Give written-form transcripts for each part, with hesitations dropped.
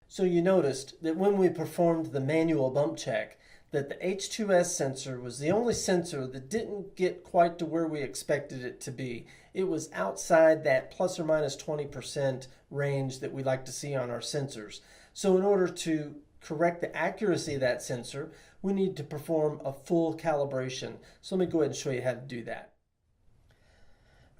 So you noticed that when we performed the manual bump check, that the H2S sensor was the only sensor that didn't get quite to where we expected it to be. It was outside that plus or minus 20% range that we like to see on our sensors. So in order to correct the accuracy of that sensor, we need to perform a full calibration. So let me go ahead and show you how to do that.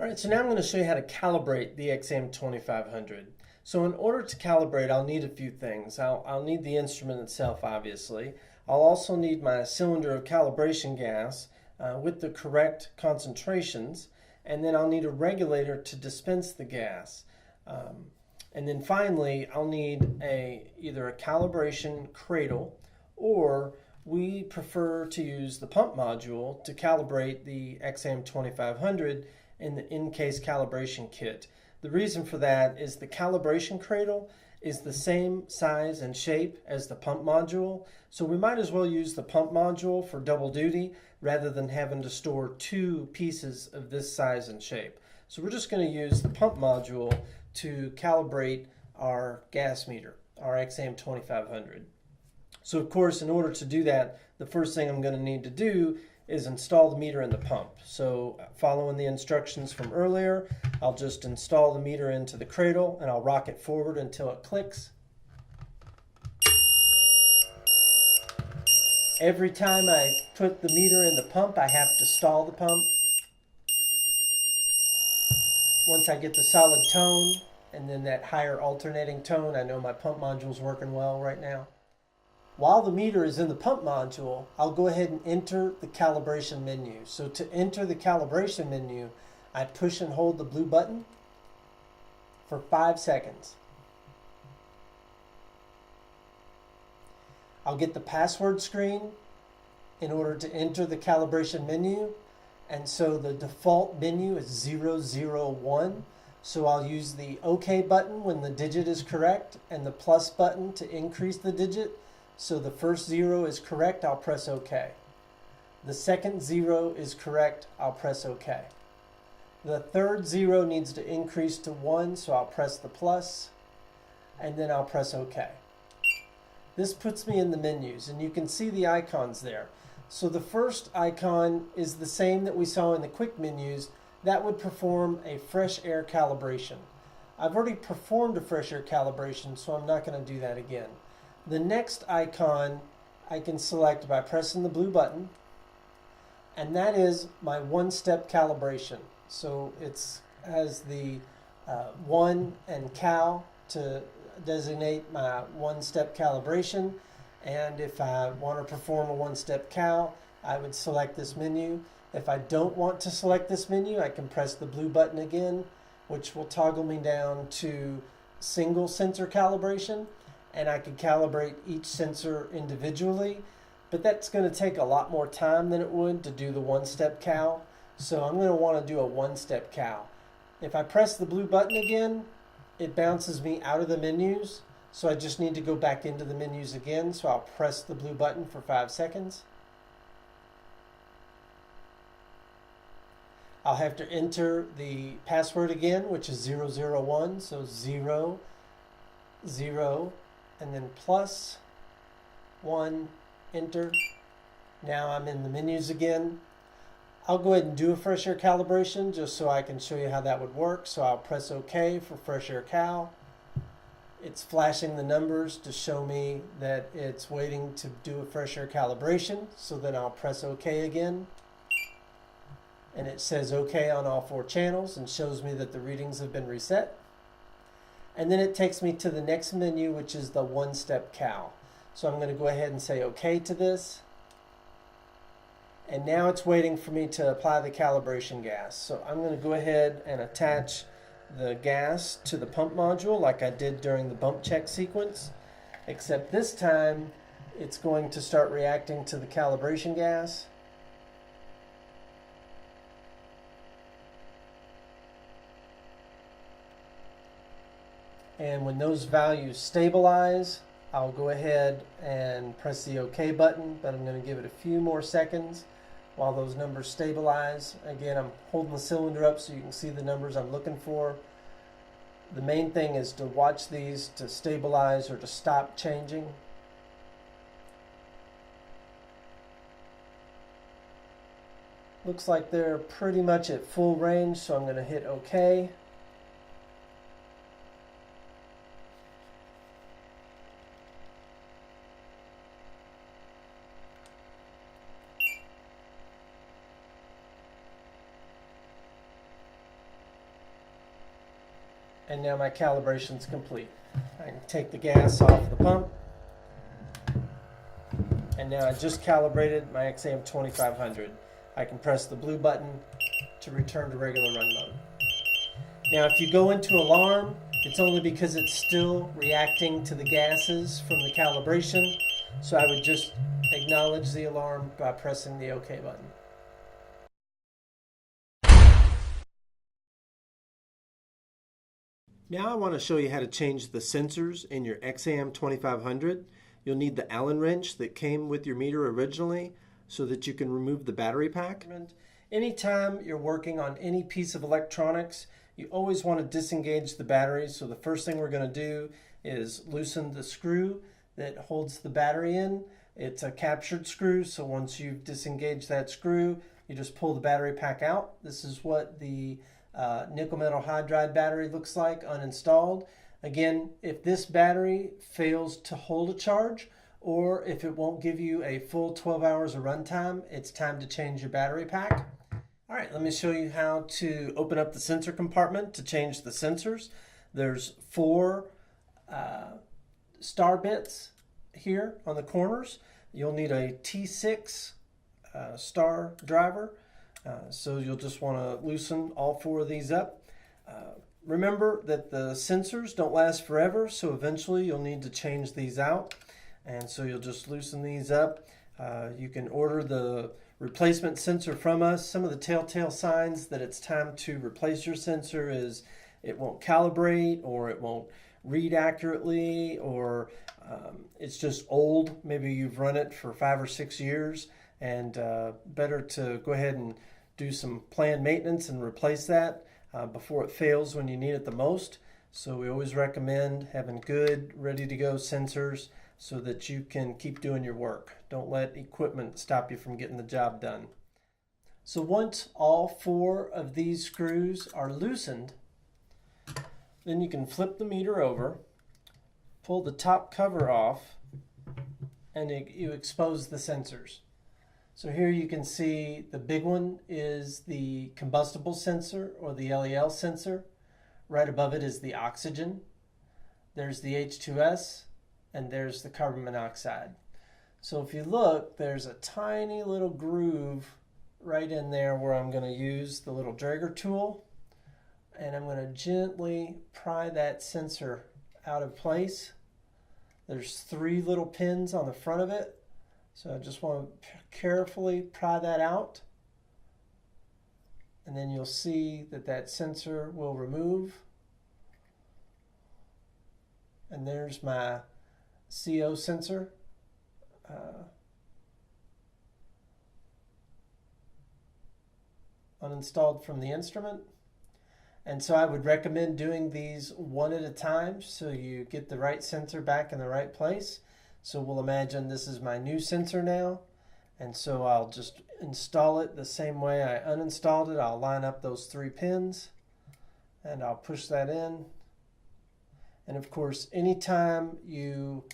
All right, so now I'm going to show you how to calibrate the XM2500. So in order to calibrate, I'll need a few things. I'll need the instrument itself, obviously. I'll also need my cylinder of calibration gas with the correct concentrations, and then I'll need a regulator to dispense the gas. And then finally, I'll need either a calibration cradle, or we prefer to use the pump module to calibrate the XM2500 in the inCase calibration kit. The reason for that is the calibration cradle is the same size and shape as the pump module, so we might as well use the pump module for double duty rather than having to store two pieces of this size and shape. So we're just going to use the pump module to calibrate our gas meter, our XM2500. So of course, in order to do that, the first thing I'm going to need to do is install the meter in the pump. So following the instructions from earlier, I'll just install the meter into the cradle and I'll rock it forward until it clicks. Every time I put the meter in the pump, I have to stall the pump. Once I get the solid tone and then that higher alternating tone, I know my pump module's working well right now. While the meter is in the pump module, I'll go ahead and enter the calibration menu. So to enter the calibration menu, I push and hold the blue button for 5 seconds. I'll get the password screen in order to enter the calibration menu. And so the default menu is 001. So I'll use the OK button when the digit is correct and the plus button to increase the digit. So the first 0 is correct, I'll press OK. The second 0 is correct, I'll press OK. The third 0 needs to increase to 1, so I'll press the plus, and then I'll press OK. This puts me in the menus, and you can see the icons there. So the first icon is the same that we saw in the quick menus. That would perform a fresh air calibration. I've already performed a fresh air calibration, so I'm not going to do that again. The next icon I can select by pressing the blue button, and that is my one-step calibration. So it has the 1 and cal to designate my one-step calibration, and if I want to perform a one-step cal, I would select this menu. If I don't want to select this menu, I can press the blue button again, which will toggle me down to single sensor calibration. And I could calibrate each sensor individually, but that's going to take a lot more time than it would to do the one-step cal. So I'm going to want to do a one-step cal. If I press the blue button again, it bounces me out of the menus. So I just need to go back into the menus again. So I'll press the blue button for 5 seconds. I'll have to enter the password again, which is 001. So 0, 0, and then plus 1, enter. Now I'm in the menus again. I'll go ahead and do a fresh air calibration just so I can show you how that would work. So I'll press OK for fresh air cal. It's flashing the numbers to show me that it's waiting to do a fresh air calibration. So then I'll press OK again. And it says OK on all 4 channels and shows me that the readings have been reset. And then it takes me to the next menu, which is the one-step cal. So I'm going to go ahead and say OK to this. And now it's waiting for me to apply the calibration gas. So I'm going to go ahead and attach the gas to the pump module like I did during the bump check sequence, except this time it's going to start reacting to the calibration gas. And when those values stabilize, I'll go ahead and press the OK button, but I'm going to give it a few more seconds while those numbers stabilize. Again, I'm holding the cylinder up so you can see the numbers I'm looking for. The main thing is to watch these to stabilize or to stop changing. Looks like they're pretty much at full range, so I'm going to hit OK. And now my calibration is complete. I can take the gas off the pump. And now I just calibrated my XAM 2500. I can press the blue button to return to regular run mode. Now if you go into alarm, it's only because it's still reacting to the gases from the calibration. So I would just acknowledge the alarm by pressing the OK button. Now I want to show you how to change the sensors in your XAM 2500. You'll need the Allen wrench that came with your meter originally so that you can remove the battery pack. Anytime you're working on any piece of electronics, you always want to disengage the battery. So the first thing we're going to do is loosen the screw that holds the battery in. It's a captured screw, so once you've disengaged that screw, you just pull the battery pack out. This is what the nickel metal hydride battery looks like uninstalled. Again, if this battery fails to hold a charge, or if it won't give you a full 12 hours of runtime, it's time to change your battery pack. All right, let me show you how to open up the sensor compartment to change the sensors. There's 4 star bits here on the corners. You'll need a T6 star driver. So you'll just want to loosen all 4 of these up. Remember that the sensors don't last forever, so eventually you'll need to change these out. And so you'll just loosen these up. You can order the replacement sensor from us. Some of the telltale signs that it's time to replace your sensor is it won't calibrate, or it won't read accurately, or it's just old. Maybe you've run it for 5 or 6 years, and better to go ahead and do some planned maintenance and replace that before it fails when you need it the most. So we always recommend having good, ready-to-go sensors so that you can keep doing your work. Don't let equipment stop you from getting the job done. So once all 4 of these screws are loosened, then you can flip the meter over, pull the top cover off, and you expose the sensors. So here you can see the big one is the combustible sensor, or the LEL sensor. Right above it is the oxygen. There's the H2S, and there's the carbon monoxide. So if you look, there's a tiny little groove right in there where I'm going to use the little Draeger tool, and I'm going to gently pry that sensor out of place. There's 3 little pins on the front of it. So I just want to carefully pry that out, and then you'll see that that sensor will remove. And there's my CO sensor. Uninstalled from the instrument. And so I would recommend doing these one at a time so you get the right sensor back in the right place. So we'll imagine this is my new sensor now, and so I'll just install it the same way I uninstalled it. I'll line up those 3 pins, and I'll push that in. And of course, anytime you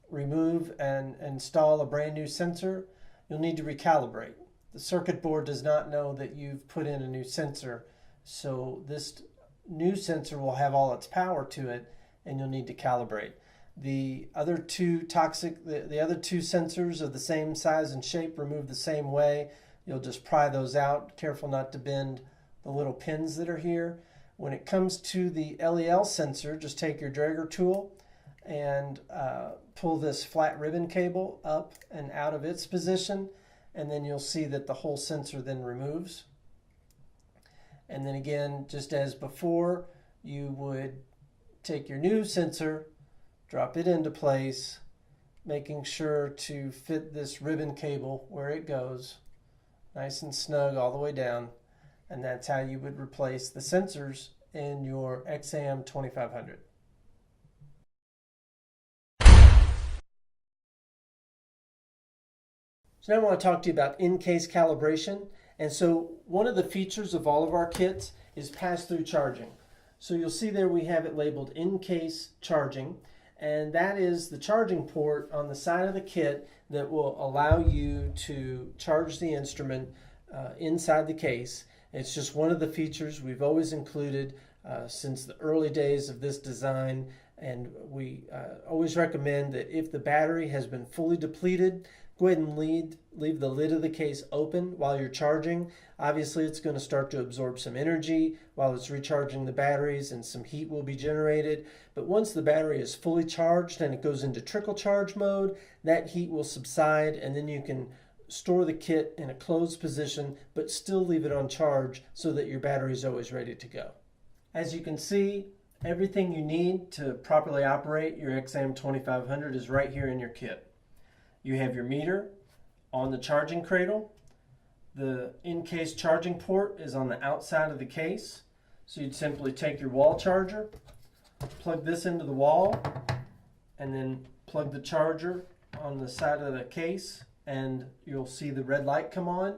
remove and install a brand new sensor, you'll need to recalibrate. The circuit board does not know that you've put in a new sensor, so this new sensor will have all its power to it, and you'll need to calibrate. The other 2 the other 2 sensors of the same size and shape remove the same way. You'll just pry those out. Careful not to bend the little pins that are here. When it comes to the LEL sensor, just take your Draeger tool and pull this flat ribbon cable up and out of its position, and then you'll see that the whole sensor then removes. And then again, just as before, you would take your new sensor, drop it into place, making sure to fit this ribbon cable where it goes, nice and snug all the way down. And that's how you would replace the sensors in your XAM 2500. So now I want to talk to you about inCase calibration. And so one of the features of all of our kits is pass-through charging. So you'll see there we have it labeled inCase charging, and that is the charging port on the side of the kit that will allow you to charge the instrument inside the case. It's just one of the features we've always included since the early days of this design, and we always recommend that if the battery has been fully depleted, go ahead and leave the lid of the case open while you're charging. Obviously, it's going to start to absorb some energy while it's recharging the batteries, and some heat will be generated. But once the battery is fully charged and it goes into trickle charge mode, that heat will subside, and then you can store the kit in a closed position but still leave it on charge so that your battery is always ready to go. As you can see, everything you need to properly operate your XAM 2500 is right here in your kit. You have your meter on the charging cradle. The in-case charging port is on the outside of the case. So you'd simply take your wall charger, plug this into the wall, and then plug the charger on the side of the case, and you'll see the red light come on.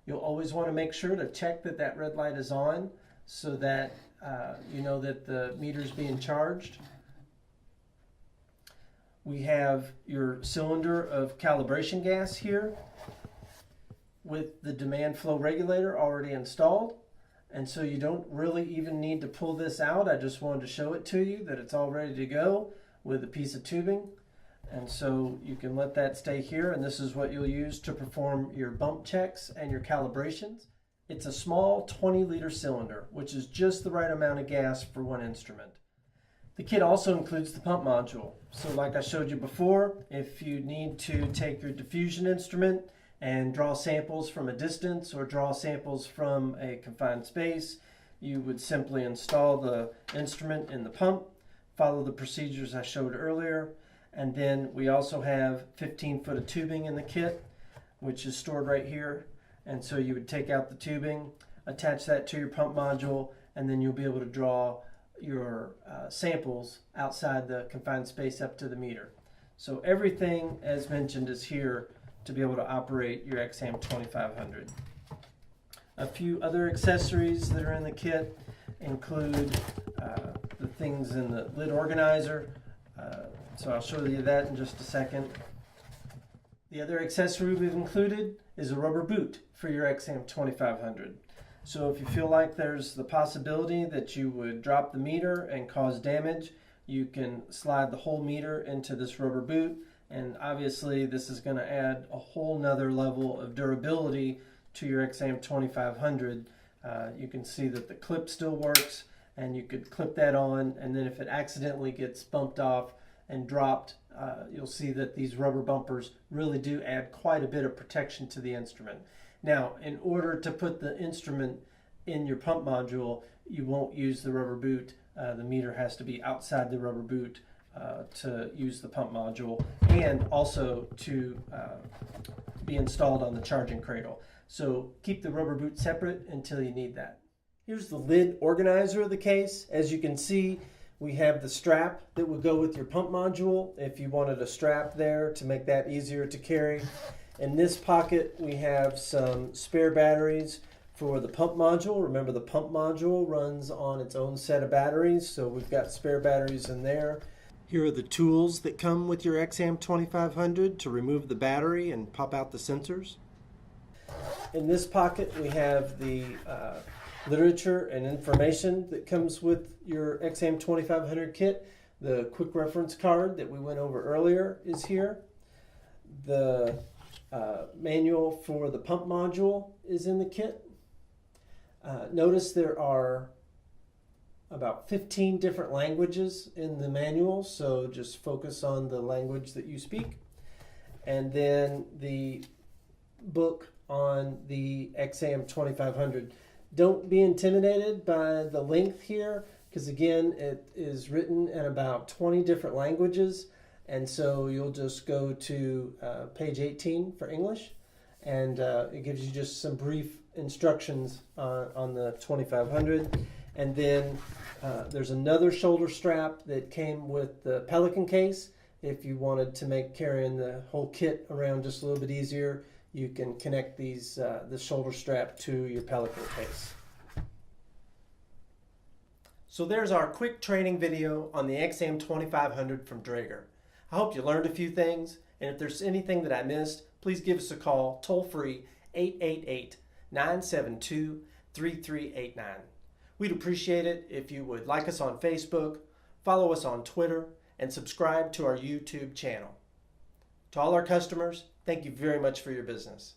You'll always want to make sure to check that that red light is on so that you know that the meter is being charged. We have your cylinder of calibration gas here with the demand flow regulator already installed. And so you don't really even need to pull this out. I just wanted to show it to you that it's all ready to go with a piece of tubing. And so you can let that stay here, and this is what you'll use to perform your bump checks and your calibrations. It's a small 20-liter cylinder, which is just the right amount of gas for one instrument. The kit also includes the pump module. So like I showed you before, if you need to take your diffusion instrument and draw samples from a distance or draw samples from a confined space, you would simply install the instrument in the pump, follow the procedures I showed earlier, and then we also have 15 foot of tubing in the kit, which is stored right here. And so you would take out the tubing, attach that to your pump module, and then you'll be able to draw your samples outside the confined space up to the meter. So everything, as mentioned, is here to be able to operate your XAM 2500. A few other accessories that are in the kit include the things in the lid organizer. So I'll show you that in just a second. The other accessory we've included is a rubber boot for your XAM 2500. So if you feel like there's the possibility that you would drop the meter and cause damage, you can slide the whole meter into this rubber boot, and obviously this is going to add a whole nother level of durability to your XAM 2500. You can see that the clip still works, and you could clip that on, and then if it accidentally gets bumped off and dropped, you'll see that these rubber bumpers really do add quite a bit of protection to the instrument. Now, in order to put the instrument in your pump module, you won't use the rubber boot. The meter has to be outside the rubber boot to use the pump module, and also to be installed on the charging cradle. So keep the rubber boot separate until you need that. Here's the lid organizer of the case. As you can see, we have the strap that would go with your pump module if you wanted a strap there to make that easier to carry. In this pocket, we have some spare batteries for the pump module. Remember, the pump module runs on its own set of batteries, so we've got spare batteries in there. Here are the tools that come with your XAM 2500 to remove the battery and pop out the sensors. In this pocket, we have the literature and information that comes with your XAM 2500 kit. The quick reference card that we went over earlier is here. The manual for the pump module is in the kit. Notice there are about 15 different languages in the manual, so just focus on the language that you speak. And then the book on the XAM 2500. Don't be intimidated by the length here, because again, it is written in about 20 different languages. And so you'll just go to page 18 for English, and it gives you just some brief instructions on the 2500. And then there's another shoulder strap that came with the Pelican case. If you wanted to make carrying the whole kit around just a little bit easier, you can connect these the shoulder strap to your Pelican case. So there's our quick training video on the XM2500 from Draeger. I hope you learned a few things, and if there's anything that I missed, please give us a call toll-free 888-972-3389. We'd appreciate it if you would like us on Facebook, follow us on Twitter, and subscribe to our YouTube channel. To all our customers, thank you very much for your business.